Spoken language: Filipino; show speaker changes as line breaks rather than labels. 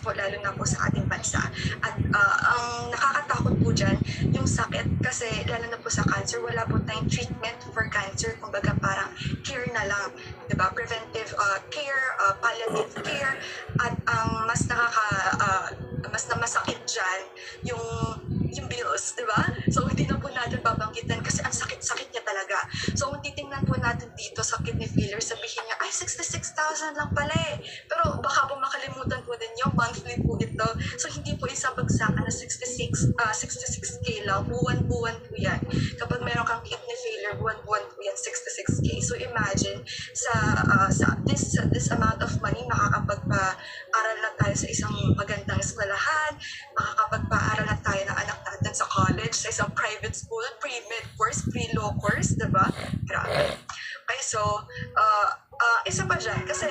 po, lalo na po sa ating bansa. At ang nakakatakot po dyan, yung sakit, kasi lalo na po sa cancer, wala po tayong treatment for cancer. Kumbaga parang care na lang, diba? Preventive care, palliative care, at ang mas mas na masakit dyan, yung bills, di ba? So, hindi na po natin babanggitan kasi ang sakit-sakit niya talaga. So, kung titingnan po natin dito sa kidney failure, sabihin niya, ay, 66,000 lang pala eh. Pero baka po makalimutan po din yung monthly po ito. So, hindi po isang bagsakan na 66K lang. Buwan-buwan po yan. Kapag meron kang kidney failure, buwan-buwan po yan, 66K. So, imagine, this amount of money, makakapagpa-aral na tayo sa isang magandang eskwelahan, makakapagpa-aral na tayo ng anak natin sa college, sa isang private school, pre-med course, pre-law course, diba? Grabe. Okay, so, isa pa dyan, kasi